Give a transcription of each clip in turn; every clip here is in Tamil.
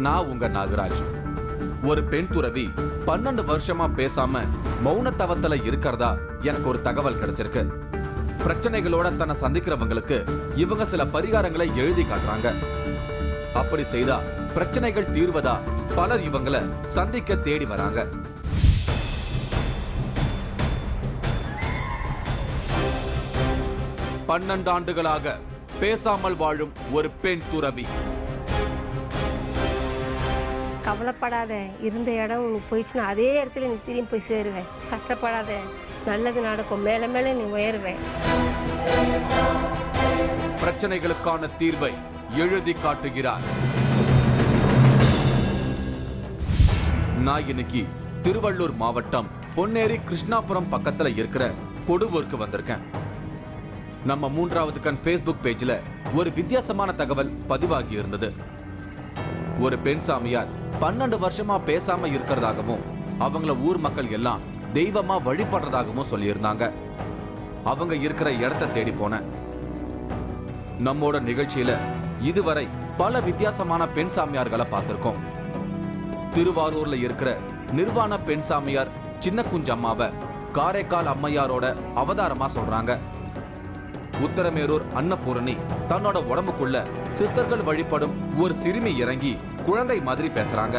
நான் உங்க நாகராஜ். ஒரு பெண் துறவி 12 வருஷமா பேசாம மௌன தவத்துல இருக்கிறதா எனக்கு ஒரு தகவல் கிடைச்சிருக்கு. பிரச்சனைகளோட தன்னை சந்திக்கிறவங்களுக்கு இவங்க சில பரிகாரங்களை எழுதி காட்டுறாங்க. அப்படி செய்தா பிரச்சனைகள் தீர்வதா பலர் இவங்களை சந்திக்க தேடி வராங்க. பன்னெண்டு ஆண்டுகளாக பேசாமல் வாழும் ஒரு பெண் துறவி. கவலைப்படாத, இருந்த இடம் உனக்கு போயிடுச்சுன்னா அதே இடத்துல நீ திரும்பி போய் சேருவேன். கஷ்டப்படாத, நல்லது நடக்கும், மேல மேல நீ உயருவேன். பிரச்சனைகளுக்கான தீர்வை எழுதி காட்டுகிறார். நான் இன்னைக்கு திருவள்ளூர் மாவட்டம் பொன்னேரி கிருஷ்ணாபுரம் பக்கத்துல இருக்கிற கொடுவூருக்கு வந்திருக்கேன். நம்ம 3வது கண் Facebook பேஜ்ல ஒரு வித்தியாசமான தகவல் பதிவாகி இருந்தது. ஒரு பெண் சாமியார் 12 வருஷமா பேசாம இருக்கிறதாகவும் அவங்கள ஊர் மக்கள் எல்லாம் தெய்வமா வழிபடுறதாகவும் சொல்லியிருந்தாங்க. அவங்க இருக்கிற இடத்தை தேடி போனேன். நம்மோட நிகழ்ச்சியில இதுவரை பல வித்தியாசமான பெண் சாமியார்களை பார்த்திருக்கோம். திருவாரூர்ல இருக்கிற நிர்வாண பெண் சாமியார் சின்ன குஞ்சம்மாவை காரைக்கால் அம்மையாரோட அவதாரமா சொல்றாங்க. உத்தரமேரூர் அன்னபூரணி தன்னோட உடம்புக்குள்ள சித்தர்கள் வழிபடும் ஒரு சிறுமி இறங்கி குழந்தை மாதிரி பேசுறாங்க.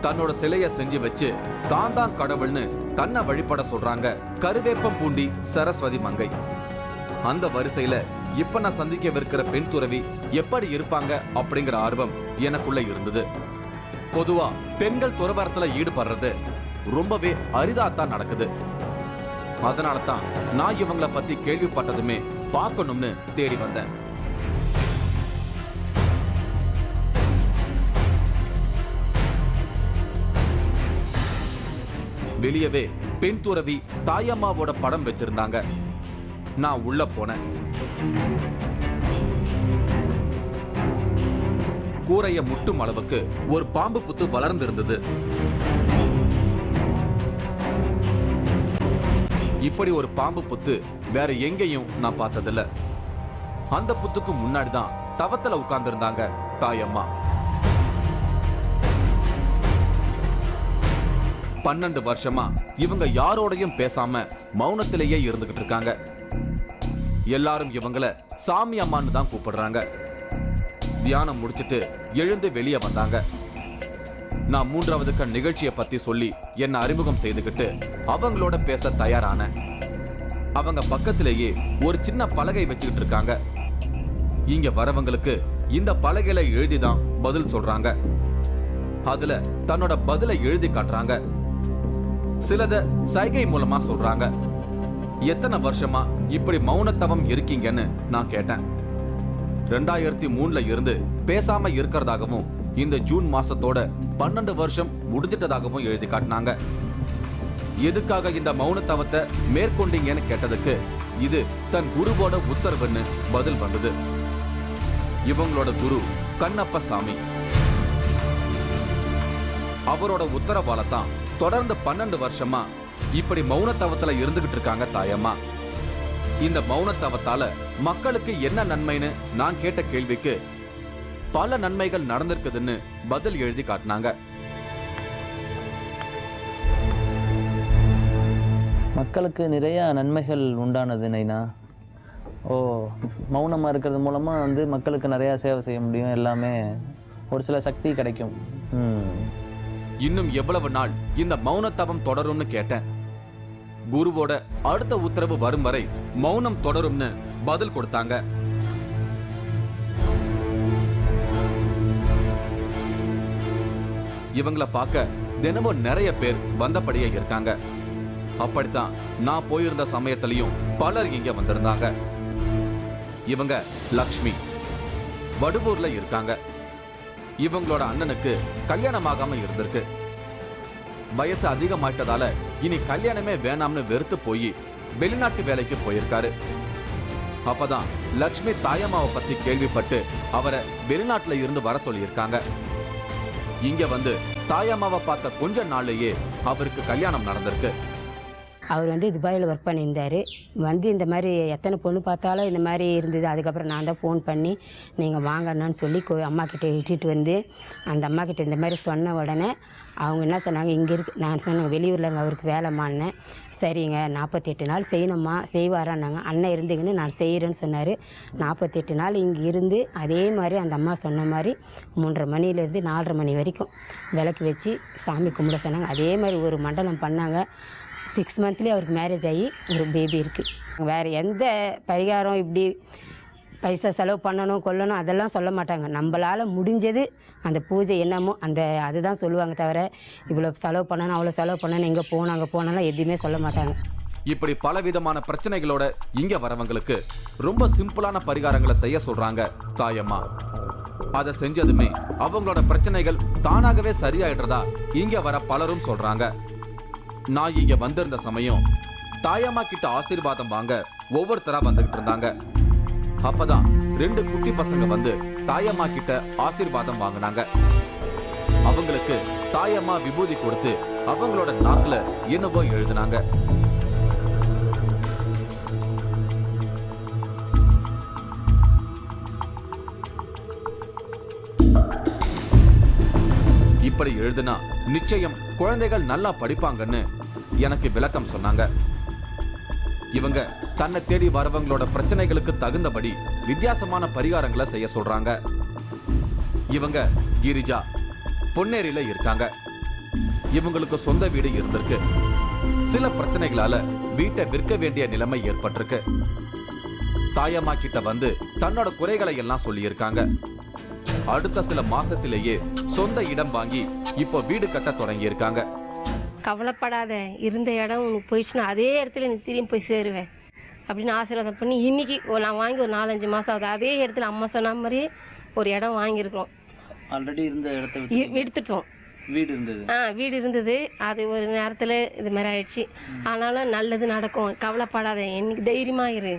தன்னோட சிலைய செஞ்சு வச்சு தான் கடவுள்னு தன்னை வழிபட சொல்றாங்க கருவேப்பம் பூண்டி சரஸ்வதி மங்கை. அந்த வரிசையில இப்ப நான் சந்திக்கவிருக்கிற பெண் துறவி எப்படி இருப்பாங்க அப்படிங்கிற ஆர்வம் எனக்குள்ள இருந்தது. பொதுவா பெண்கள் துறவரத்துல ஈடுபடுறது ரொம்பவே அரிதாத்தான் நடக்குது. அதனால தான் நான் இவங்களை பத்தி கேள்விப்பட்டதுமே பார்க்கணும்னு தேடி வந்தேன். வெளியவே பெண் துறவி தாயம்மாவோட படம் வச்சிருந்தாங்க. நான் உள்ள போனேன். கூரைய முட்டும் அளவுக்கு ஒரு பாம்பு புத்து வளர்ந்திருந்தது. இப்படி ஒரு பாம்பு புத்து வேற எங்கேயும் நான் பார்த்ததில்ல. அந்த புத்துக்கு முன்னாடிதான் தவத்துல உட்கார்ந்து இருந்தாங்க தாயம்மா. 12 வருஷமா இவங்க யாரோடையும் பேசாம மௌனத்திலேயே இருந்துகிட்டு இருக்காங்க. எல்லாரும் இவங்கள சாமி அம்மான்னு தான் கூப்பிடுறாங்க. தியானம் முடிச்சிட்டு எழுந்து வெளியே வந்தாங்க. நான் 3வது கண் நிகழ்ச்சியை பத்தி சொல்லி என்ன அறிமுகம் செய்துகிட்டு அவங்களோட பேச தயாரான. அவங்க பக்கத்திலேயே ஒரு சின்ன பலகை வச்சுக்கிட்டு இருக்காங்க. இங்க வரவங்களுக்கு இந்த பலகையில எழுதிதான் பதில் சொல்றாங்க. அதுல தன்னோட பதிலை எழுதி காட்டுறாங்க. சிலத சைகை மூலமா சொல்றாங்க. எத்தனை வருஷமா இப்படி மௌனத்தவம் இருக்கீங்கன்னு நான் கேட்டேன். 2003ல இருந்து பேசாம இருக்கிறதாகவும் இந்த ஜூன் மாசத்தோட 12 வருஷம் முடிஞ்சிட்டதாகவும் எழுதி காட்டினாங்க. எதுக்காக இந்த மௌனத்தவத்தை மேற்கொண்டீங்கன்னு கேட்டதுக்கு இது தன் குருவோட உத்தரவுன்னு பதில் வந்தது. இவங்களோட குரு கண்ணப்ப சாமி. அவரோட உத்தரவால தான் தொடர்ந்து 12 வருஷமா இப்படி மௌனத்தவத்துல இருந்துகிட்டு இருக்காங்க தாயம்மா. இந்த மௌனத்தவத்தால மக்களுக்கு என்ன நன்மைன்னு நான் கேட்ட கேள்விக்கு பல நன்மைகள் நடந்திருக்குதுன்னு பதில் எழுதி காட்டினாங்க. மக்களுக்கு நிறைய நன்மைகள் உண்டானது நைனா. மௌனமாக இருக்கிறது மூலமாக மக்களுக்கு நிறையா சேவை செய்ய முடியும். எல்லாமே ஒரு சில சக்தி கிடைக்கும். இன்னும் எவ்வளவு நாள் இந்த மௌனத்தவம் தொடரும்னு கேட்டேன். குருவோட அடுத்த உத்தரவு வரும் வரை மௌனம் தொடரும்னு பதில் கொடுத்தாங்க. இவங்கள பார்க்க தினமும் நிறைய பேர் வந்தபடியே இருக்காங்க. அப்படித்தான் நான் போயிருந்த சமயத்திலையும் பலர் இங்க வந்திருந்தாங்க. இவங்க லக்ஷ்மி வடுவூர்ல இருக்காங்க. இவங்களோட அண்ணனுக்கு கல்யாணமாகாம இருந்திருக்கு. வயசு அதிகமாயிட்டதால இனி கல்யாணமே வேணாம்னு வெறுத்து போய் வெளிநாட்டு வேலைக்கு போயிருக்காரு. அப்பதான் லக்ஷ்மி தாயம்மாவை பத்தி கேள்விப்பட்டு அவரை வெளிநாட்டுல இருந்து வர சொல்லியிருக்காங்க. இங்க வந்து தாயம்மாவை பார்த்த கொஞ்ச நாள்லயே அவருக்கு கல்யாணம் நடந்திருக்கு. அவர் வந்து துபாயில் ஒர்க் பண்ணியிருந்தார். வந்து இந்த மாதிரி எத்தனை பொண்ணு பார்த்தாலும் இந்த மாதிரி இருந்தது. அதுக்கப்புறம் நான் தான் ஃபோன் பண்ணி நீங்கள் வாங்கன்னு சொல்லி அம்மாக்கிட்ட இட்டுட்டு வந்து அந்த அம்மாக்கிட்ட இந்த மாதிரி சொன்ன உடனே அவங்க என்ன சொன்னாங்க, இங்கே இருக்கு. நான் சொன்னேன் வெளியூரில் அவருக்கு வேலைமான்னேன். சரிங்க 48 நாள் செய்யணும்மா, செய்வாரான்னாங்க. அண்ணன் இருந்துக்கின்னு நான் செய்கிறேன்னு சொன்னார். 48 நாள் இங்கே இருந்து அதே மாதிரி அந்த அம்மா சொன்ன மாதிரி 3:30 மணிலேருந்து 4:30 மணி வரைக்கும் விளக்கு வச்சு சாமி கும்பிட சொன்னாங்க. அதே மாதிரி ஒரு மண்டலம் பண்ணாங்க. 6 மந்த்லேயே அவருக்கு மேரேஜ் ஆகி ஒரு பேபி இருக்குது. வேறு எந்த பரிகாரம் இப்படி பைசா செலவு பண்ணணும் கொள்ளணும் அதெல்லாம் சொல்ல மாட்டாங்க. நம்மளால் முடிஞ்சது அந்த பூஜை என்னமோ அதுதான் சொல்லுவாங்க தவிர இவ்வளோ செலவு பண்ணணும் அவ்வளோ செலவு பண்ணணும் எங்கே போகணும் அங்கே போனாலும் எதுவுமே சொல்ல மாட்டாங்க. இப்படி பலவிதமான பிரச்சனைகளோட இங்க வரவங்களுக்கு ரொம்ப சிம்பிளான பரிகாரங்களை செய்ய சொல்றாங்க தாயம்மா. அதை செஞ்சதுமே அவங்களோட பிரச்சனைகள் தானாகவே சரியாயிடுறதா இங்க வர பலரும் சொல்றாங்க. நான் இங்க வந்திருந்த சமயம் தாயம்மா கிட்ட ஆசீர்வாதம் வாங்க ஒவ்வொருத்தரா வந்துகிட்டு இருந்தாங்க. அப்பதான் 2 குட்டி பசங்க வந்து தாயம்மா கிட்ட ஆசீர்வாதம் வாங்கினாங்க. அவங்களுக்கு தாயம்மா விபூதி கொடுத்து அவங்களோட நாக்குல என்னவோ எழுதினாங்க. இப்படி எழுதுனா நிச்சயம் குழந்தைகள் நல்லா படிப்பாங்கன்னு எனக்கு விளக்கம் சொன்னாங்க. இவங்க தன்னை தேடி வரவங்களோட பிரச்சனைகளுக்கு தகுந்தபடி வித்தியாசமான பரிகாரங்களை செய்ய சொல்றாங்க. இவங்க கிரிஜா பொன்னேரியில இருக்காங்க. இவங்களுக்கு சொந்த வீடு இருந்திருக்கு. சில பிரச்சனைகளால வீட்டை விற்க வேண்டிய நிலைமை ஏற்பட்டிருக்கு. தாயம்மா கிட்ட வந்து தன்னோட குறைகளை எல்லாம் சொல்லியிருக்காங்க. அடுத்த சில மாசத்திலேயே சொந்த இடம் வாங்கி இப்போ வீடு கட்ட தொடங்கி இருக்காங்க. கவலைப்படாத, இருந்த இடம் உனக்கு போயிடுச்சுன்னா அதே இடத்துல நீ திரும்பி போய் சேருவேன் அப்படின்னு ஆசீர்வாதம் பண்ணி இன்னைக்கு நான் வாங்கி ஒரு 4-5 மாதம் ஆகுது. அதே இடத்துல அம்மா சொன்ன மாதிரி ஒரு இடம் வாங்கியிருக்கிறோம். ஆல்ரெடி இருந்த இடத்த எடுத்துட்டோம். வீடு இருந்தது. வீடு இருந்தது. அது ஒரு நேரத்தில் இது மாதிரி ஆயிடுச்சு. ஆனாலும் நல்லது நடக்கும், கவலைப்படாத, என்னைக்கு தைரியமாக இரு,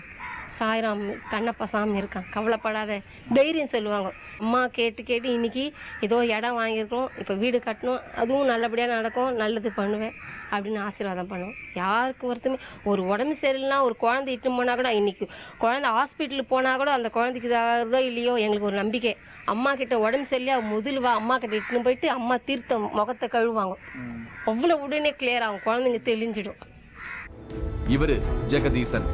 சாயிராம் கண்ணப்பா சாமி இருக்கான், கவலைப்படாத, தைரியம் சொல்லுவாங்க. அம்மா கேட்டு கேட்டு இன்னைக்கு ஏதோ இடம் வாங்கியிருக்கோம், இப்போ வீடு கட்டணும், அதுவும் நல்லபடியாக நடக்கும், நல்லது பண்ணுவேன் அப்படின்னு ஆசீர்வாதம் பண்ணுவோம். யாருக்கு ஒருத்தமே ஒரு உடம்பு சரியில்லைனா ஒரு குழந்தை இட்டுன்னு போனால் கூட, இன்னைக்கு குழந்தை ஹாஸ்பிட்டலுக்கு போனால் கூட அந்த குழந்தைக்கு இதாகிறதோ இல்லையோ எங்களுக்கு ஒரு நம்பிக்கை. அம்மா கிட்ட உடம்பு சரியில்லையா முதல் வா அம்மா கிட்ட இட்டுன்னு போயிட்டு அம்மா தீர்த்தம் முகத்தை கழுவாங்க. அவ்வளோ உடனே கிளியர் ஆகும், குழந்தைங்க தெளிஞ்சிடும். இவரு ஜெகதீசன்.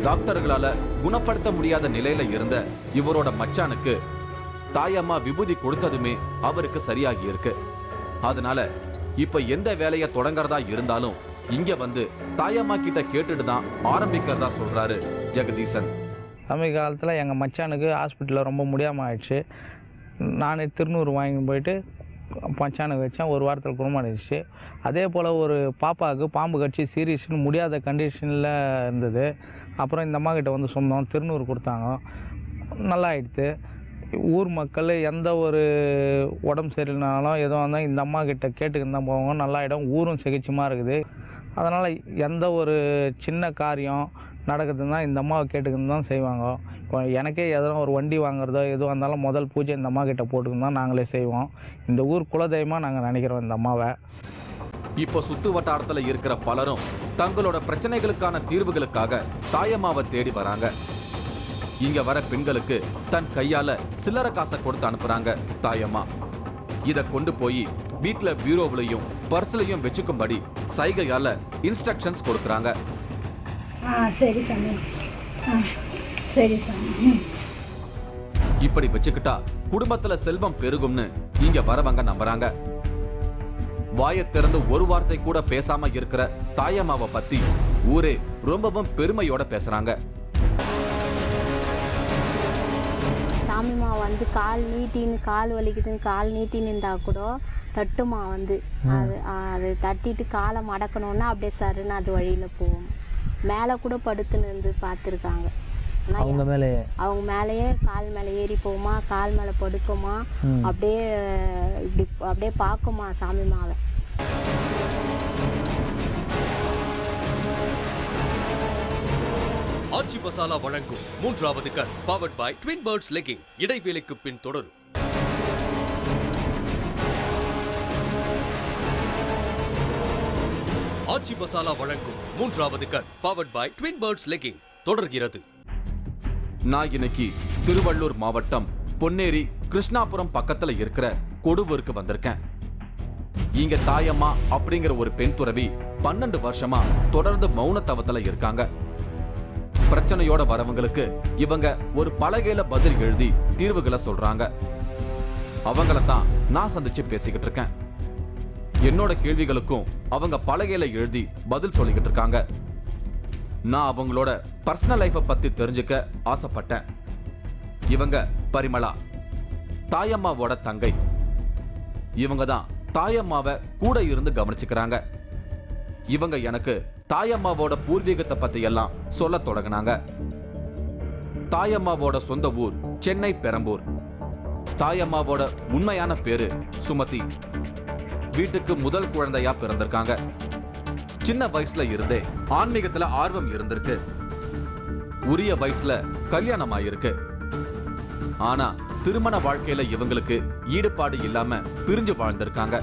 டாக்டர்களால குணப்படுத்த முடியாத நிலையில இருந்த இவரோட மச்சானுக்கு தாயம்மா விபூதி கொடுத்ததுமே அவருக்கு சரியாகி இருக்கு. அதனால இப்ப எந்த வேலையை தொடங்கறதா இருந்தாலும் இங்க வந்து தாயம்மா கிட்ட கேட்டுட்டு தான் ஆரம்பிக்கிறதா சொல்றாரு ஜெகதீசன். சமீப காலத்தில் எங்கள் மச்சானுக்கு ஹாஸ்பிட்டலில் ரொம்ப முடியாமல் ஆயிடுச்சு. நானே திருநூறு வாங்கிட்டு போயிட்டு மச்சானுக்கு வச்சேன். ஒரு வாரத்தில் குணமாயிடுச்சு. அதே போல் ஒரு பாப்பாவுக்கு பாம்பு கடிச்சு சீரியஸ்னு முடியாத கண்டிஷனில் இருந்தது. அப்புறம் இந்த அம்மா கிட்ட வந்து சொன்னோம், திருநூறு கொடுத்தாங்க, நல்லா ஆயிடுத்து. ஊர் மக்கள் எந்த ஒரு உடம்பு சரியில்லைனாலும் எதுவும் இருந்தால் இந்த அம்மா கிட்ட கேட்டுக்கிட்டு தான் போவாங்க, நல்லாயிடும். ஊரும் சிகிச்சமாக இருக்குது. அதனால் எந்த ஒரு சின்ன காரியம் நடக்குதுன்னா இந்த அம்மாவை கேட்டுக்கின்னு தான் செய்வாங்க. இப்போ எனக்கே எதனா ஒரு வண்டி வாங்குறதோ எதுவாக இருந்தாலும் முதல் பூஜை இந்த அம்மா கிட்ட போட்டுக்கின்னு தான் நாங்களே செய்வோம். இந்த ஊர் குலதெய்வமாக நாங்கள் நினைக்கிறோம் இந்த அம்மாவை. இப்போ சுத்து வட்டாரத்துல இருக்கிற பலரும் தங்களோட பிரச்சனைகளுக்கான தீர்வுகளுக்காக தாயம்மாவை தேடி வராங்க. இங்க வர பெண்களுக்கு தன் கையால சில்லறை காசை கொடுத்து அனுப்புறாங்க தாயம்மா. இத கொண்டு போய் வீட்டுல பீரோவிலையும் பர்ஸ்லையும் வச்சுக்கும்படி சைகையால இன்ஸ்ட்ரக்ஷன்ஸ் கொடுக்கறாங்க. சரி சாமி, சரி சாமி. இப்படி வச்சுக்கிட்டா குடும்பத்துல செல்வம் பெருகும்னு இங்க வரவங்க நம்புறாங்க. வாயை திறந்து ஒரு வார்த்தை கூட பேசாம இருக்கிற தாயம்மாவை பத்தி ஊரே ரொம்பவும் பெருமையோட பேசுறாங்க. சாமிமா வந்து கால் வலிக்குதுன்னு கால் நீட்டின்னு இருந்தா கூட தட்டுமா வந்து அது தட்டிட்டு காலை மடக்கணும்னா அப்படியே சருன்னு அது வழியில போகும். மேலே கூட படுத்துன்னு இருந்து பார்த்துருக்காங்க. அவங்க மேலேயே கால் மேலே ஏறி போகுமா, கால் மேலே படுக்குமா, அப்படியே இப்படி அப்படியே பார்க்குமா சாமிமாவை. ஆச்சி மசாலா வழங்கும் 3வது கண் powered by twin birds legging. இடைவேளைக்கு பின் தொடரும். ஆச்சி மசாலா வழங்கும் 3வது கண் powered by twin birds legging தொடர்கிறது. நான் இன்னைக்கு திருவள்ளூர் மாவட்டம் பொன்னேரி கிருஷ்ணாபுரம் பக்கத்துல இருக்கிற கொடுவூருக்கு வந்திருக்கேன். இங்க தாயம்மா அப்படிங்கிற ஒரு பெண் துறவி 12 வருஷமா தொடர்ந்து மௌன தவத்துல இருக்காங்க. பிரச்சனையோட வரவங்களுக்கு இவங்க ஒரு பலகையில பதில் எழுதி தீர்வுகளை சொல்றாங்க. அவங்கள தான் நான் சந்திச்சு பேசிக்கிட்டு இருக்கேன். என்னோட கேள்விகளுக்கும் அவங்க பலகையில எழுதி பதில் சொல்லிக்கிட்டு இருக்காங்க. நான் அவங்களோட பர்சனல் லைஃபை பத்தி தெரிஞ்சுக்க ஆசைப்பட்டேன். இவங்க பரிமளா, தாயம்மாவோட தங்கை. இவங்க தான் தாயம்மாவை கூட இருந்து கவனிச்சுக்கிறாங்க. இவங்க எனக்கு தாயம்மாவோட பூர்வீகத்தை பத்தி எல்லாம் சொல்ல தொடங்கினாங்க. தாயம்மாவோட சொந்த ஊர் சென்னை பெரம்பூர். தாயம்மாவோட உண்மையான பேரு சுமதி. வீட்டுக்கு முதல் குழந்தையா பிறந்திருக்காங்க. சின்ன வயசுல இருந்தே ஆன்மீகத்துல ஆர்வம் இருந்திருக்கு. உரிய வயசுல கல்யாணம் ஆயிருக்கு. ஆனா திருமண வாழ்க்கையில இவங்களுக்கு ஈடுபாடு இல்லாம பிரிஞ்சு வாழ்ந்திருக்காங்க.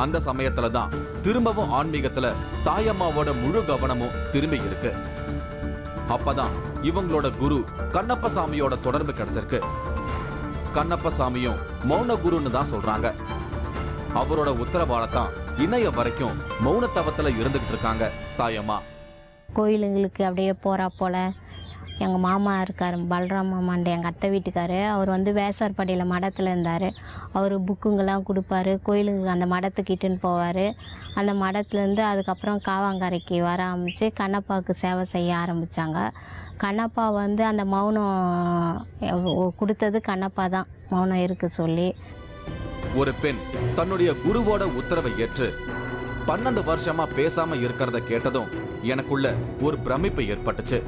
அந்த சமயத்துல தான் திரும்பவும் ஆன்மீகத்துல தாயம்மாவோட முழு கவனமும் திரும்பி இருக்கு. அப்பதான் இவங்களோட குரு கண்ணப்பசாமியோட தொடர்பு கிடைச்சிருக்கு. கண்ணப்பசாமியும் மௌன குருன்னு தான் சொல்றாங்க. அவரோட உத்தரவாதத்தான் இன்னைய வரைக்கும் மௌன தவத்துல இருந்துகிட்டு இருக்காங்க தாயம்மா. கோயிலுங்களுக்கு அப்படியே போகிறா போல் எங்கள் மாமா இருக்கார், பலராம் மாமான்ட்டு எங்கள் அத்தை வீட்டுக்கார். அவர் வந்து வேசார்பாடியில் மடத்தில் இருந்தார். அவர் புக்குங்கெல்லாம் கொடுப்பாரு. கோயிலுக்கு அந்த மடத்துக்கிட்டுன்னு போவார். அந்த மடத்துலேருந்து அதுக்கப்புறம் காவாங்கரைக்கு வர ஆரம்பித்து கண்ணப்பாவுக்கு சேவை செய்ய ஆரம்பித்தாங்க. கண்ணப்பா வந்து அந்த மௌனம் கொடுத்தது கண்ணப்பா தான், மௌனம் இருக்கு சொல்லி. ஒரு பெண் தன்னுடைய குருவோட உத்தரவை ஏற்று 12 வருஷமா பேசாம இருக்கிறத கேட்டதும் எனக்குள்ள ஒரு பிரமிப்பு ஏற்பட்டுச்சு.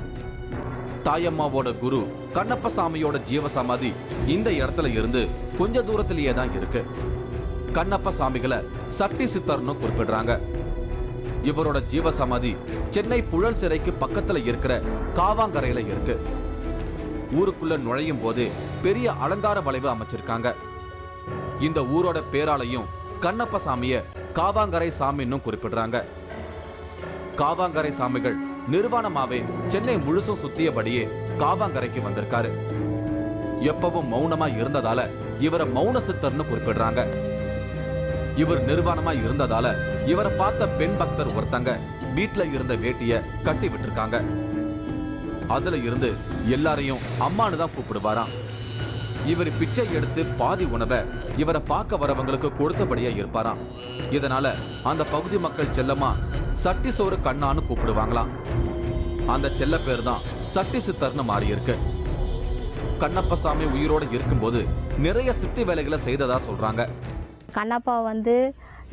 தாயம்மாவோட குரு கண்ணப்பசாமியோட ஜீவசமாதி இந்த இடத்துல இருந்து கொஞ்ச தூரத்திலேயே தான் இருக்கு. கண்ணப்பசாமிகளை சக்தி சித்தர்னு குறிப்பிடுறாங்க. இவரோட ஜீவசமாதி சென்னை புழல் சிறைக்கு பக்கத்துல இருக்கிற காவாங்கரையில இருக்கு. ஊருக்குள்ள நுழையும் போது பெரிய அலங்கார வளைவு அமைச்சிருக்காங்க. இந்த ஊரோட பேராலையும் கண்ணப்பசாமிய காவாங்கரை சாமின்னு குறிப்பிடுறாங்க. காவாங்கரை சாமிகள் நிர்வாணமாவே சென்னை முழுசும் சுத்தியபடியே காவாங்கரைக்கு வந்திருக்காரு. எப்பவும் மௌனமா இருந்ததால இவரை மௌன சித்தர்னு குறிப்பிடுறாங்க. இவர் நிர்வாணமா இருந்ததால இவரை பார்த்த பெண் பக்தர் ஒருத்தங்க வீட்டுல இருந்த வேட்டிய கட்டி விட்டுருக்காங்க. அதுல இருந்து எல்லாரையும் அம்மானு தான் கூப்பிடுவாராம். இவர் பிச்சை எடுத்து பாதி உணவை இவரை பார்க்க வரவங்களுக்கு கொடுத்தபடியா இருப்பாராம். இதனால அந்த பகுதி மக்கள் செல்லமா சட்டி சோறு கண்ணான்னு கூப்பிடுவாங்களாம். அந்த செல்ல பேர் தான் சட்டி சித்தர்னு மாறி இருக்கு. கண்ணப்பசாமி உயிரோட இருக்கும்போது நிறைய சித்தி வேலைகளை செய்ததா சொல்றாங்க. கண்ணப்பா வந்து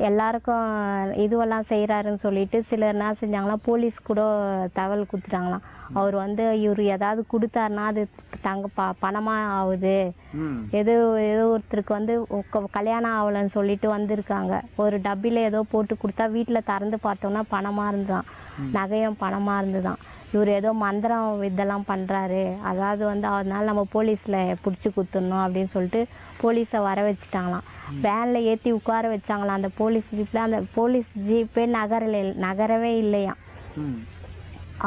எல்லாருக்கும் இதுவெல்லாம் செய்கிறாருன்னு சொல்லிட்டு சிலர் என்ன செஞ்சாங்களாம், போலீஸ் கூட தகவல் கொடுத்துட்டாங்களாம். அவர் வந்து இவர் ஏதாவது கொடுத்தாருன்னா அது பணமாக ஆகுது, ஏதோ ஒருத்தருக்கு வந்து கல்யாணம் ஆகலைன்னு சொல்லிட்டு வந்திருக்காங்க. ஒரு டப்பியில் ஏதோ போட்டு கொடுத்தா வீட்டில் திறந்து பார்த்தோன்னா பணமாக இருந்துதான், நகையும் பணமாக இருந்துதான். இவர் ஏதோ மந்திரம் இதெல்லாம் பண்ணுறாரு, அதாவது வந்து அதனால நம்ம போலீஸில் பிடிச்சி கொடுத்துடணும் அப்படின்னு சொல்லிட்டு போலீஸை வர வச்சுட்டாங்களாம். வேனில் ஏற்றி உட்கார வச்சாங்களாம் அந்த போலீஸ் ஜீப்பில். அந்த போலீஸ் ஜீப்பே நகரவே இல்லையா.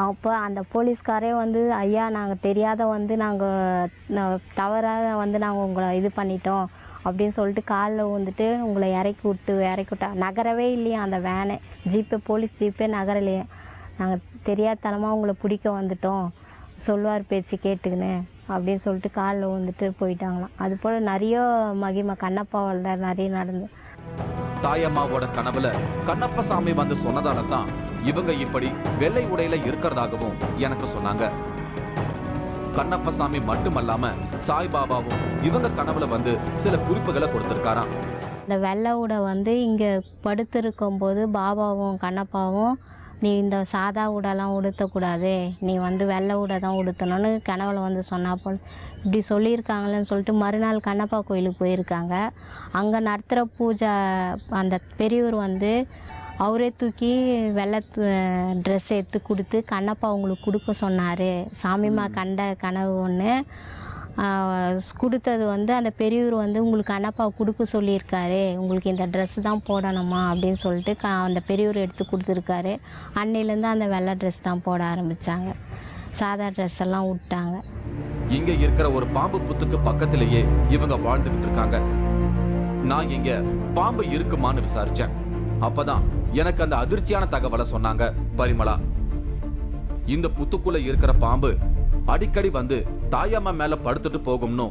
அப்போ அந்த போலீஸ்காரே வந்து, ஐயா நாங்கள் தெரியாத வந்து நாங்கள் தவறாக வந்து நாங்கள் உங்களை இது பண்ணிட்டோம் அப்படின்னு சொல்லிட்டு காலில் வந்துட்டு உங்களை இறக்கி விட்டா நகரவே இல்லையா அந்த வேனு ஜீப்பே, போலீஸ் ஜீப்பே நகரலையா. நாங்கள் தெரியாதனமாக உங்களை பிடிக்க வந்துட்டோம், சொல்லுவார் பேச்சு கேட்டுக்கின்னு அப்படின்னு சொல்லிட்டு காலில் வந்துட்டு போயிட்டாங்களாம். அது போல் நிறைய மகிமை கண்ணப்பாவில் நிறைய நடந்து. தாயம்மாவோட கனவுல கண்ணப்பசாமி வந்து சொன்னதால தான் இவங்க இப்படி வெள்ளை உடையில இருக்கிறதாகவும் எனக்கு சொன்னாங்க. கண்ணப்பசாமி மட்டுமல்லாம சாய்பாபாவும் இவங்க கனவுல வந்து சில குறிப்புகளை கொடுத்திருக்காராம். இந்த வெள்ளை உடை வந்து இங்கே படுத்திருக்கும் போது பாபாவும் கண்ணப்பாவும், நீ இந்த சாதா உடைலாம் உடுத்தக்கூடாது, நீ வந்து வெள்ளை உடை தான் உடுத்தணும்னு கனவுல வந்து சொன்னா போல் இப்படி சொல்லியிருக்காங்களேன்னு சொல்லிட்டு மறுநாள் கண்ணப்பா கோயிலுக்கு போயிருக்காங்க. அங்கே நடத்துகிற பூஜை அந்த பெரியவர் வந்து அவரே தூக்கி வெள்ளை ட்ரெஸ் எடுத்து கொடுத்து கண்ணப்பா அவங்களுக்கு கொடுக்க சொன்னார். சாமிமா கண்ட கனவு ஒன்று, கொடுத்தது வந்து அந்த பெரியவர் வந்து உங்களுக்கு அண்ணப்பா கொடுக்க சொல்லியிருக்காரு, உங்களுக்கு இந்த ட்ரெஸ்ஸு தான் போடணுமா அப்படின்னு சொல்லிட்டு அந்த பெரியவர் எடுத்து கொடுத்துருக்காரு. அன்னையிலேருந்து அந்த வெள்ளை ட்ரெஸ் தான் போட ஆரம்பித்தாங்க, சாதா ட்ரெஸ் எல்லாம் விட்டாங்க. இங்க இருக்கிற ஒரு பாம்பு புத்துக்கு பக்கத்திலேயே இவங்க வாழ்ந்துகிட்டு இருக்காங்க. நான் இங்க பாம்பு இருக்குமான்னு விசாரிச்சேன். அப்பதான் எனக்கு அந்த அதிர்ச்சியான தகவலை சொன்னாங்க பரிமளா. இந்த புத்துக்குள்ள இருக்கிற பாம்பு அடிக்கடி வந்து தாயம்மா மேல படுத்துட்டு போகும்னு,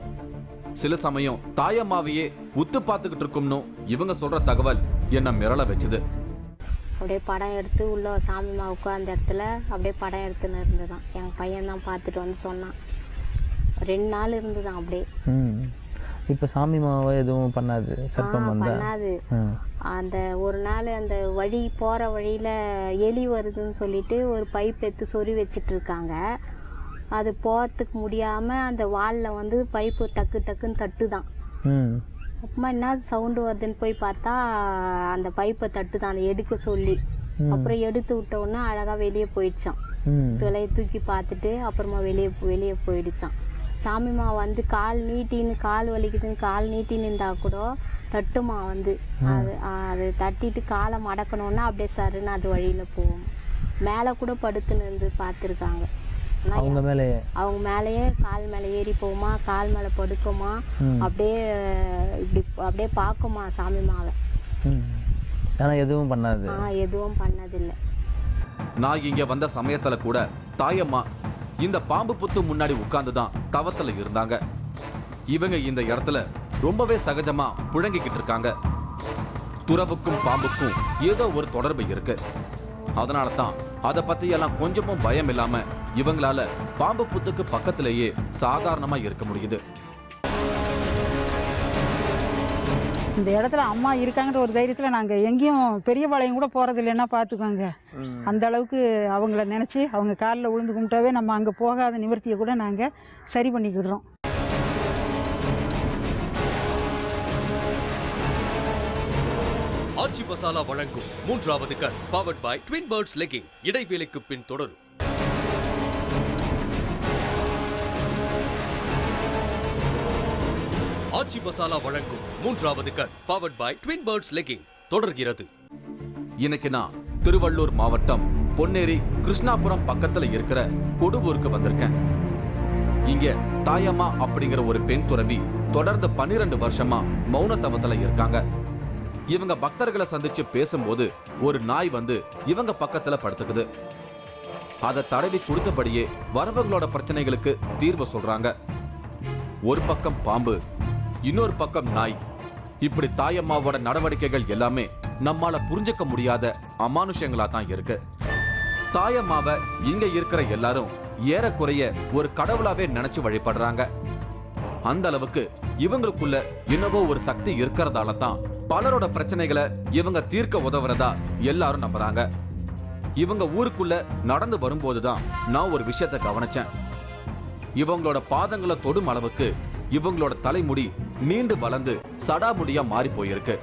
சில சமயம் தாயம்மாவையே உத்து பார்த்துக்கிட்டு இருக்கும்னு இவங்க சொல்ற தகவல் என்ன மிரள வச்சுது. அப்படியே படம் எடுத்து உள்ள சாமிமா உட்கார்ந்த இடத்துல அப்படியே படம் எடுத்துன்னு இருந்துதான். எங்கள் பையன் தான் பார்த்துட்டு வந்து சொன்னான். 2 நாள் இருந்துதான் அப்படியே. இப்போ சாமி மாவை எதுவும் பண்ணாது, சர்ப்பம் பண்ணாது. அந்த ஒரு நாள் அந்த வழி போகிற வழியில் எலி வருதுன்னு சொல்லிட்டு ஒரு பைப் எடுத்து சொறி வச்சிட்டு இருக்காங்க. அது போகிறதுக்கு முடியாமல் அந்த வாலில் வந்து பைப்பு டக்கு டக்குன்னு தட்டுதான். அப்புறமா என்ன சவுண்டு வருதுன்னு போய் பார்த்தா அந்த பைப்பை தட்டுதான், அந்த எடுக்க சொல்லி. அப்புறம் எடுத்து விட்டோன்னா அழகாக வெளியே போயிடுச்சான். துளையை தூக்கி பார்த்துட்டு அப்புறமா வெளியே போயிடுச்சான். சாமிமா வந்து கால் வலிக்குதுன்னு கால் நீட்டின்னு இருந்தால் கூட தட்டுமா வந்து அது தட்டிட்டு காலை மடக்கணுன்னா அப்படியே சருன்னு அது வழியில் போகும். மேலே கூட படுத்துன்னு இருந்து பார்த்துருக்காங்க. அவங்க மேலேயே கால் மேலே ஏறி போகுமா, கால் மேலே படுக்குமா, அப்படியே அப்படியே பார்க்குமா சாமிமாவை. எதுவும் பண்ணாது. எதுவும் பண்ணதில்லை. நான் இங்க வந்த சமயத்துல கூட தாயம்மா இந்த பாம்பு புத்து முன்னாடி உட்கார்ந்துதான் தவத்துல இருந்தாங்க. இவங்க இந்த இடத்துல ரொம்பவே சகஜமா புழங்கிக்கிட்டு இருக்காங்க. துறவுக்கும் பாம்புக்கும் ஏதோ ஒரு தொடர்பு இருக்கு. அதனால தான் அதை பத்தி எல்லாம் கொஞ்சமும் பயம் இல்லாம இவங்களால பாம்பு புத்துக்கு பக்கத்திலேயே சாதாரணமா இருக்க முடியுது. இந்த இடத்துல அம்மா இருக்காங்கன்ற ஒரு தைரியத்தில் நாங்கள் எங்கேயும் பெரிய பாளையம் கூட போகிறது இல்லைன்னா பார்த்துக்கோங்க. அந்த அளவுக்கு அவங்கள நினச்சி அவங்க காலில் விழுந்து கும்பிட்டாவே நம்ம அங்கே போகாத நிவர்த்தியை கூட நாங்கள் சரி பண்ணிக்கிடுறோம். ஆச்சி மசாலா வழங்கும் 3வது கண் powered by twin birds legging. இடைவேளைக்கு பின் தொடரும். ஆச்சி மசாலா வழங்கும் 3வது கண் powered by twin birds legging தொடர்கிறது. இன்னைக்கு நான் திருவள்ளூர் மாவட்டம் பொன்னேரி கிருஷ்ணாபுரம் பக்கத்துல இருக்கிற கொடுவூருக்கு வந்திருக்கேன். இங்க தாயம்மா அப்படிங்கிற ஒரு பெண் துறவி தொடர்ந்து 12 வருஷமா மௌன தவத்துல இருக்காங்க. இவங்க பக்தர்களை சந்திச்சு பேசும்போது ஒரு நாய் வந்து இவங்க பக்கத்துல படுத்துக்குது. அதை தடவி கொடுத்தபடியே வரவங்களோட பிரச்சனைகளுக்கு தீர்வு சொல்றாங்க. ஒரு பக்கம் பாம்பு, இன்னொரு பக்கம் நாய். இப்படி தாயம்மாவோட நடவடிக்கைகள் எல்லாமே நம்மால புரிஞ்சுக்க முடியாத அமானுஷங்களா தான் இருக்கு. தாயம்மாவை இங்க இருக்கிற எல்லாரும் ஏறக்குறைய ஒரு கடவுளாவே நினைச்சு வழிபடுறாங்க. அந்த அளவுக்கு இவங்களுக்குள்ள என்னவோ ஒரு சக்தி இருக்கிறதால தான் பலரோட பிரச்சனைகளை இவங்க தீர்க்க உதவுறதா எல்லாரும் நம்புறாங்க. இவங்க ஊருக்குள்ள நடந்து வரும்போதுதான் நான் ஒரு விஷயத்தை கவனிச்சேன். இவங்களோட பாதங்களை தொடும் அளவுக்கு இவங்களோட தலைமுடி நீண்டு வளர்ந்து சடாமுடியா மாறி போயிருக்கு.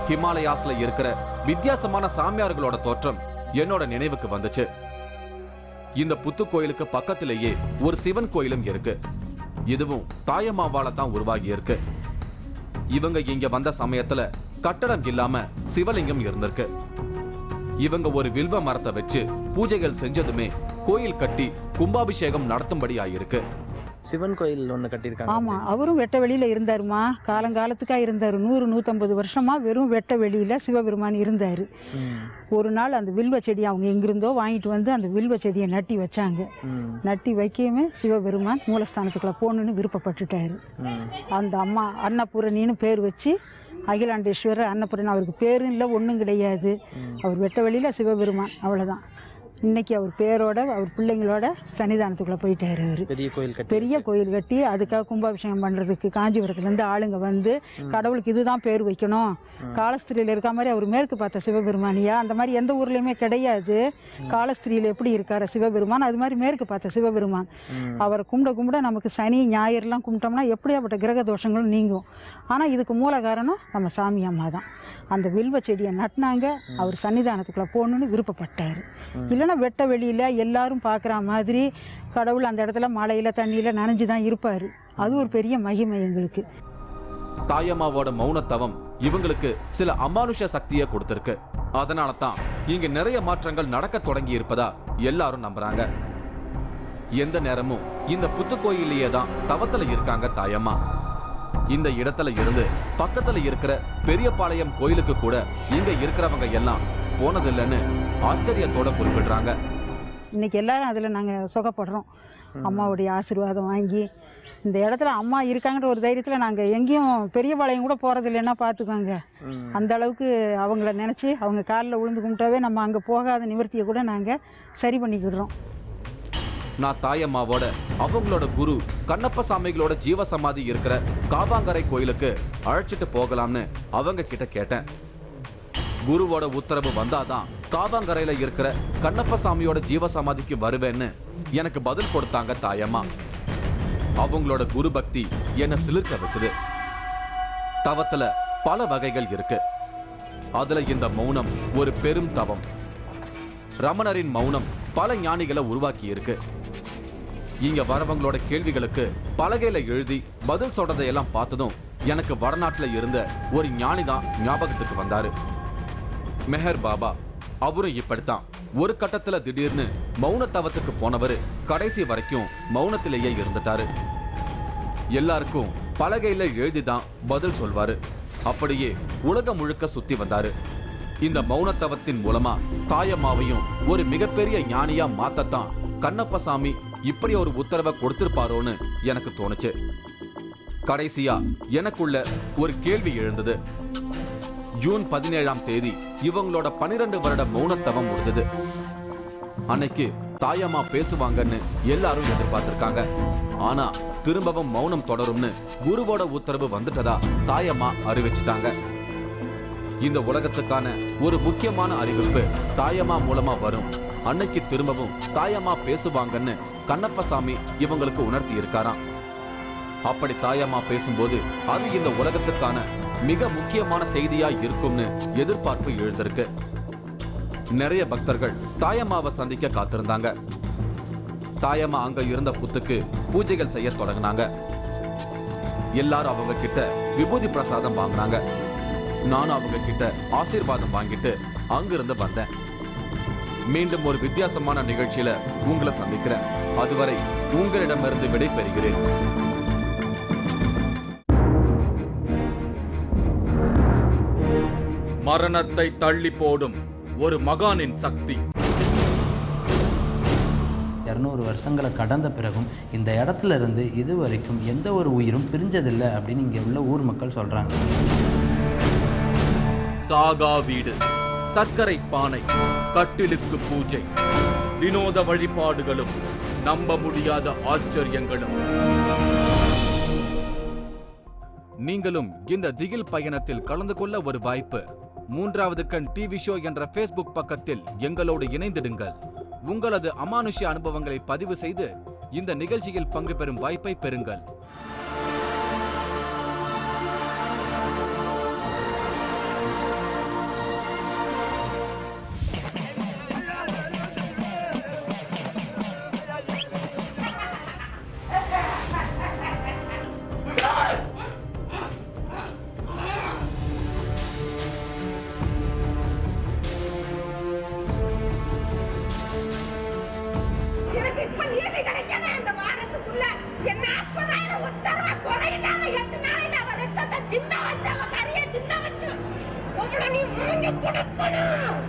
ஹிமாலயாஸ்ல இருக்கிற வித்தியாசமான சாமியார்களோட தோற்றம் என்னோட நினைவுக்கு வந்துச்சு. இந்த புத்து கோயிலுக்கு பக்கத்திலேயே ஒரு சிவன் கோயிலும் இருக்கு. இதுவும் தாயம்மாவால தான் உருவாகி இருக்கு. இவங்க இங்க வந்த சமயத்துல கட்டடம் இல்லாம சிவலிங்கம் இருந்திருக்கு. இவங்க ஒரு வில்வ மரத்தை வச்சு பூஜைகள் செஞ்சதுமே கோயில் கட்டி கும்பாபிஷேகம் நடத்தும்படி ஆயிருக்கு. சிவன் கோயில் ஒன்று கட்டியிருக்காங்க. ஆமாம், அவரும் வெட்ட வெளியில் இருந்தாருமா. காலங்காலத்துக்காக இருந்தார். 100-150 வருஷமாக வெறும் வெட்ட வெளியில் சிவபெருமான் இருந்தார். ஒரு நாள் அந்த வில்வ செடி அவங்க எங்கிருந்தோ வாங்கிட்டு வந்து அந்த வில்வ செடியை நட்டி வச்சாங்க. நட்டி வைக்கவே சிவபெருமான் மூலஸ்தானத்துக்குள்ளே போகணுன்னு விருப்பப்பட்டுட்டாரு. அந்த அம்மா அன்னபூரணின்னு பேர் வச்சு அகிலாண்டேஸ்வரர் அன்னபூரணி, அவருக்கு பேரும் இல்லை ஒன்றும் கிடையாது. அவர் வெட்ட வெளியில் சிவபெருமான், அவ்வளோதான். இன்னைக்கு அவர் பேரோட அவர் பிள்ளைங்களோட சன்னிதானத்துக்குள்ளே போயிட்டாரு. அவர் பெரிய கோயில் கட்டி அதுக்காக கும்பாபிஷேகம் பண்ணுறதுக்கு காஞ்சிபுரத்துலேருந்து ஆளுங்க வந்து கடவுளுக்கு இதுதான் பேர் வைக்கணும். காலஸ்திரியில் இருக்க மாதிரி அவர் மேற்கு பார்த்த சிவபெருமானியா, அந்த மாதிரி எந்த ஊர்லேயுமே கிடையாது. காலஸ்திரியில் எப்படி இருக்கார சிவபெருமான், அது மாதிரி மேற்கு பார்த்த சிவபெருமான். அவரை கும்பிட நமக்கு சனி ஞாயிறுலாம் கும்பிட்டோம்னா எப்படியாப்பட்ட கிரக தோஷங்களும் நீங்கும். ஆனால் இதுக்கு மூல காரணம் நம்ம சாமி அம்மா தான். அந்த வில்வ செடியை நட்டினாங்க, அவர் சன்னிதானத்துக்குள்ளே போகணுன்னு விருப்பப்பட்டார். இல்லைன்னா ஏன்னா வெட்ட வெளியில் எல்லாரும் பார்க்குற மாதிரி கடவுள் அந்த இடத்துல மழையில் தண்ணியில் நனைஞ்சு தான் இருப்பார். அது ஒரு பெரிய மகிமை எங்களுக்கு. தாயம்மாவோட மௌனத்தவம் இவங்களுக்கு சில அமானுஷ சக்தியை கொடுத்திருக்கு. அதனால தான் இங்க நிறைய மாற்றங்கள் நடக்க தொடங்கி இருப்பதா எல்லாரும் நம்புறாங்க. எந்த நேரமும் இந்த புத்துக்கோயிலேயே தான் தவத்துல இருக்காங்க தாயம்மா. இந்த இடத்துல இருந்து பக்கத்துல இருக்கிற பெரியபாளையம் கோயிலுக்கு கூட இங்க இருக்கிறவங்க எல்லாம் போனதில்லைன்னு ஆச்சரியத்தோட குறிப்பிடுறாங்க. இன்னைக்கு எல்லாரும் அதில் நாங்கள் சுகப்படுறோம். அம்மாவுடைய ஆசீர்வாதம் வாங்கி இந்த இடத்துல அம்மா இருக்காங்கன்ற ஒரு தைரியத்தில் நாங்கள் எங்கேயும் பெரியபாளையம் கூட போகிறது இல்லைன்னா பார்த்துக்கோங்க. அந்த அளவுக்கு அவங்கள நினச்சி அவங்க காலில் விழுந்து கும்பிட்டாவே நம்ம அங்கே போகாத நிவர்த்தியை கூட நாங்கள் சரி பண்ணிக்கிடுறோம். நான் தாயம்மாவோட அவங்களோட குரு கண்ணப்ப சாமிகளோட ஜீவசமாதி இருக்கிற காவாங்கரை கோயிலுக்கு அழைச்சிட்டு போகலாம்னு அவங்க கிட்ட கேட்டேன். குருவோட உத்தரவு வந்தாதான் காவாங்கரையில இருக்கிற கண்ணப்ப சாமியோட ஜீவசமாதிக்கு வருவேன்னு எனக்கு பதில் கொடுத்தாங்க தாயம்மா. அவங்களோட குரு பக்தி என்ன சிலிர்க்க வச்சது. தவத்துல பல வகைகள் இருக்கு. அதுல இந்த மௌனம் ஒரு பெரும் தவம். ரமணரின் மௌனம் பல ஞானிகளை உருவாக்கி இருக்கு. இங்க வரவங்களோட கேள்விகளுக்கு பலகையில எழுதி பதில் சொல்றதையெல்லாம் பார்த்ததும் எனக்கு வடநாட்டுல இருந்த ஒரு ஞானி தான் ஞாபகத்துக்கு வந்தாரு. மெஹர் பாபா. அவரும் இப்படித்தான் ஒரு கட்டத்துல திடீர்னு மௌன தவத்துக்கு போனவர் கடைசி வரைக்கும் மௌனத்திலேயே இருந்துட்டாரு. எல்லாருக்கும் பலகையில எழுதிதான் பதில் சொல்வாரு. அப்படியே உலகம் முழுக்க சுத்தி வந்தாரு. இந்த மௌனத்தவத்தின் மூலமா தாயம்மாவையும் ஒரு மிகப்பெரிய ஞானியா மாத்தத்தான் கண்ணப்பசாமி இப்படி ஒரு உத்தரவை கொடுத்திருப்பாரோன்னு எனக்கு தோணுச்சு. கடைசியா எனக்குள்ள ஒரு கேள்வி எழுந்தது. ஜூன் 17ஆம் தேதி இவங்களோட 12 வருட மௌனத்தவம் முடிஞ்சது. அன்னைக்கு தாயம்மா பேசுவாங்கன்னு எல்லாரும் எதிர்பார்த்திருக்காங்க. ஆனா திரும்பவும் மௌனம் தொடரும்னு குருவோட உத்தரவு வந்துட்டதா தாயம்மா அறிவிச்சிட்டாங்க. இந்த உலகத்துக்கான ஒரு முக்கியமான அறிவிப்பு தாயம்மா மூலமா வரும். அன்னைக்கு திரும்பவும் தாயம்மா பேசுவாங்கன்னு கண்ணப்பசாமி இவங்களுக்கு உணர்த்தி இருக்காராம். அப்படி தாயம்மா பேசும்போது அது இந்த உலகத்துக்கான மிக முக்கியமான செய்தியா இருக்கும்னு எதிர்பார்ப்பு எழுந்திருக்கு. நிறைய பக்தர்கள் தாயம்மாவை சந்திக்க காத்திருந்தாங்க. தாயம்மா அங்க இருந்த புத்துக்கு பூஜைகள் செய்ய தொடங்கினாங்க. எல்லாரும் அவங்க கிட்ட விபூதி பிரசாதம் வாங்கினாங்க. நானும் அவங்க கிட்ட ஆசீர்வாதம் வாங்கிட்டு அங்கிருந்து வந்தேன். மீண்டும் ஒரு வித்தியாசமான நிகழ்ச்சியில உங்களை சந்திக்கிறேன். அதுவரை உங்களிடமிருந்து விடை பெறுகிறேன். மரணத்தை தள்ளி போடும் ஒரு மகானின் சக்தி. 200 வருஷங்களை கடந்த பிறகும் இந்த இடத்துல இருந்து இது வரைக்கும் எந்த ஒரு உயிரும் பிரிஞ்சதில்லை அப்படின்னு இங்கே உள்ள ஊர் மக்கள் சொல்றாங்க. சாகா வீடு, சர்க்கரை பானை, கட்டிலுக்கு பூஜை, வினோத வழிபாடுகளும் நம்ப முடியாத ஆச்சரியங்களும். நீங்களும் இந்த திகில் பயணத்தில் கலந்து கொள்ள ஒரு வாய்ப்பு. 3வது கண் டிவி ஷோ என்ற ஃபேஸ்புக் பக்கத்தில் எங்களோடு இணைந்திடுங்கள். உங்களது அமானுஷ்ய அனுபவங்களை பதிவு செய்து இந்த நிகழ்ச்சியில் பங்கு பெறும் வாய்ப்பை பெறுங்கள். சின்ன வச்சு அவ கரைய சின்ன வச்சு உங்களை நீ கொடுக்கணும்.